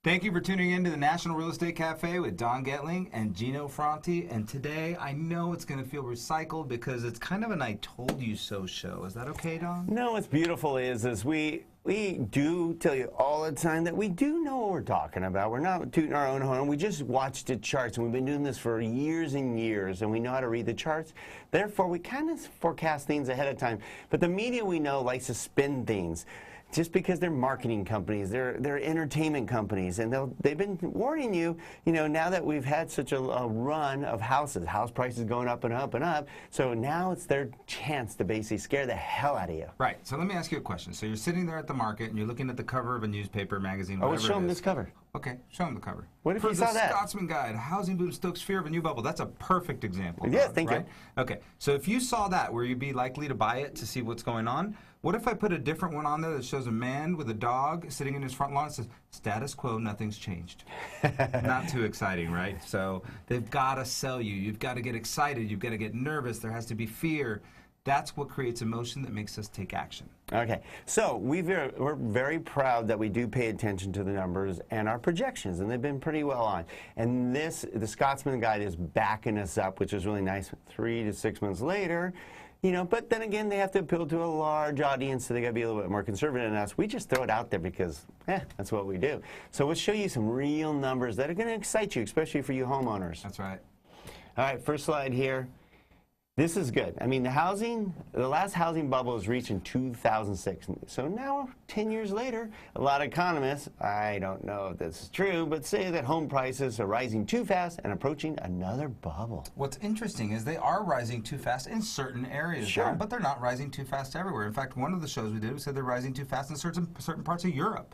Thank you for tuning in to the National Real Estate Cafe with Don Getling and Gino Franti. And today, I know it's going to feel recycled because it's kind of an I told you so show. Is that okay, Don? No, what's beautiful is we do tell you all the time that we do know what we're talking about. We're not tooting our own horn. We just watch the charts, and we've been doing this for years and years, and we know how to read the charts. Therefore, we kind of forecast things ahead of time. But the media we know likes to spin things. Just because they're marketing companies, they're entertainment companies, and they've been warning you, now that we've had such a run of house prices going up and up and up, so now it's their chance to basically scare the hell out of you. Right. So let me ask you a question. So you're sitting there at the market, and you're looking at the cover of a newspaper, magazine, whatever it is. Show them this cover. Okay, show them the cover. What if you saw that? The Scotsman Guide, Housing Boom Stokes Fear of a New Bubble. That's a perfect example. Yes, thank you. Okay, so if you saw that, will you be likely to buy it to see what's going on? What if I put a different one on there that shows a man with a dog sitting in his front lawn and says, status quo, nothing's changed? Not too exciting, right? So they've got to sell you. You've got to get excited. You've got to get nervous. There has to be fear. That's what creates emotion that makes us take action. Okay, so we're very proud that we do pay attention to the numbers and our projections, and they've been pretty well on. And the Scotsman Guide is backing us up, which is really nice. 3 to 6 months later, but then again, they have to appeal to a large audience, so they got to be a little bit more conservative than us. We just throw it out there because, that's what we do. So we'll show you some real numbers that are going to excite you, especially for you homeowners. That's right. All right, first slide here. This is good. I mean, the last housing bubble was reached in 2006. So now, 10 years later, a lot of economists, I don't know if this is true, but say that home prices are rising too fast and approaching another bubble. What's interesting is they are rising too fast in certain areas, sure, but they're not rising too fast everywhere. In fact, one of the shows we did, we said they're rising too fast in certain parts of Europe.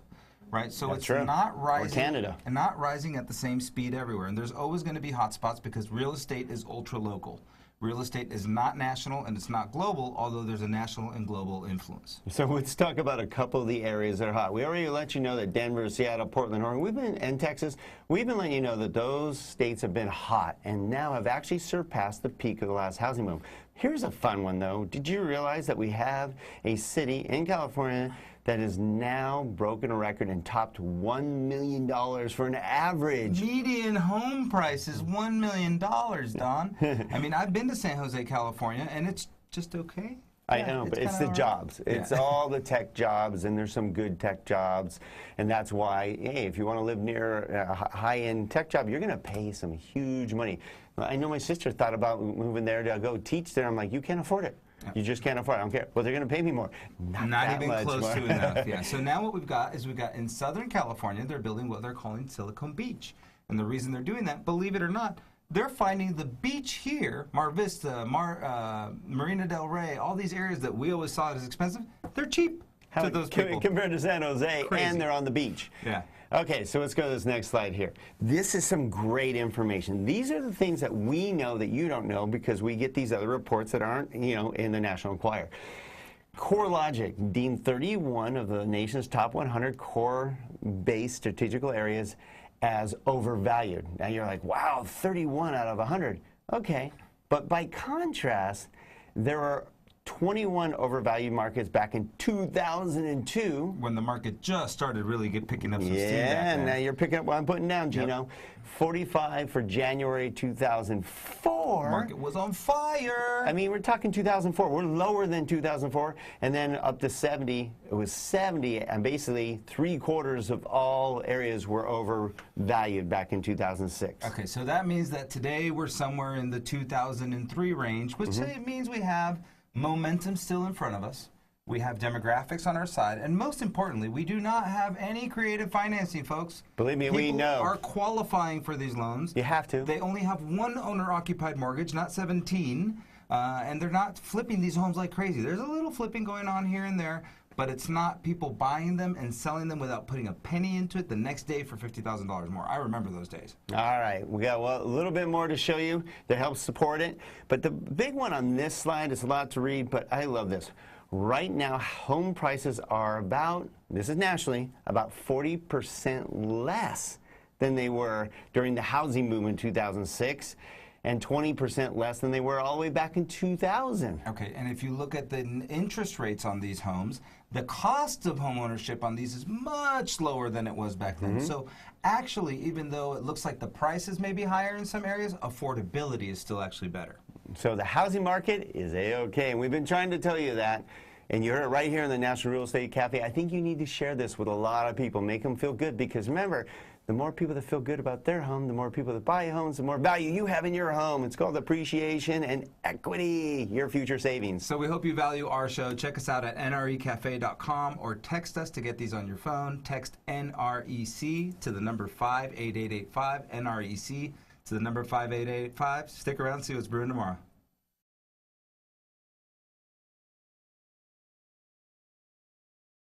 Right, so That's it's true. not rising, or Canada, and not rising at the same speed everywhere. And there's always going to be hot spots because real estate is ultra local. Real estate is not national and it's not global, although there's a national and global influence. So let's talk about a couple of the areas that are hot. We already let you know that Denver, Seattle, Portland, Oregon, and Texas, we've been letting you know that those states have been hot and now have actually surpassed the peak of the last housing boom. Here's a fun one, though. Did you realize that we have a city in California that has now broken a record and topped $1 million for an average? Median home price is $1 million, Don. I mean, I've been to San Jose, California, and it's just okay. I know, but it's the jobs. It's all the tech jobs, and there's some good tech jobs. And that's why, hey, if you want to live near a high-end tech job, you're going to pay some huge money. I know my sister thought about moving there to go teach there. I'm like, you can't afford it. You just can't afford it. I don't care. Well, they're going to pay me more. Not even close to enough. Yeah. So now what we've got is in Southern California, they're building what they're calling Silicon Beach. And the reason they're doing that, believe it or not, they're finding the beach here, Mar Vista, Marina del Rey, all these areas that we always saw as expensive, they're cheap to those people. Compared to San Jose, Crazy. And they're on the beach. Yeah. Okay, so let's go to this next slide here. This is some great information. These are the things that we know that you don't know because we get these other reports that aren't, in the National Enquirer. CoreLogic deemed 31 of the nation's top 100 core-based strategical areas as overvalued. Now you're like, wow, 31 out of 100. Okay, but by contrast, there are 21 overvalued markets back in 2002. When the market just started really picking up some steam back then. Yeah, now you're picking up what I'm putting down, Gino. Yep. 45 for January 2004. Market was on fire. I mean, we're talking 2004. We're lower than 2004. And then up to 70. It was 70, and basically 3/4 of all areas were overvalued back in 2006. Okay, so that means that today we're somewhere in the 2003 range, which means we have momentum still in front of us. We have demographics on our side, and most importantly, we do not have any creative financing, folks. Believe me, we know. People are qualifying for these loans. You have to. They only have one owner-occupied mortgage, not 17, and they're not flipping these homes like crazy. There's a little flipping going on here and there, but it's not people buying them and selling them without putting a penny into it the next day for $50,000 more. I remember those days. All right, we got a little bit more to show you that helps support it. But the big one on this slide is a lot to read, but I love this. Right now, home prices are about, this is nationally, about 40% less than they were during the housing boom in 2006. and 20% less than they were all the way back in 2000. Okay, and if you look at the interest rates on these homes, the cost of home ownership on these is much lower than it was back then. So actually, even though it looks like the prices may be higher in some areas, affordability is still actually better. So the housing market is A-OK, and we've been trying to tell you that. And you heard it right here in the National Real Estate Cafe. I think you need to share this with a lot of people, make them feel good, because remember, the more people that feel good about their home, the more people that buy homes, the more value you have in your home. It's called appreciation and equity, your future savings. So we hope you value our show. Check us out at nrecafe.com or text us to get these on your phone. Text NREC to the number 58885, NREC to the number 58885. Stick around, see what's brewing tomorrow.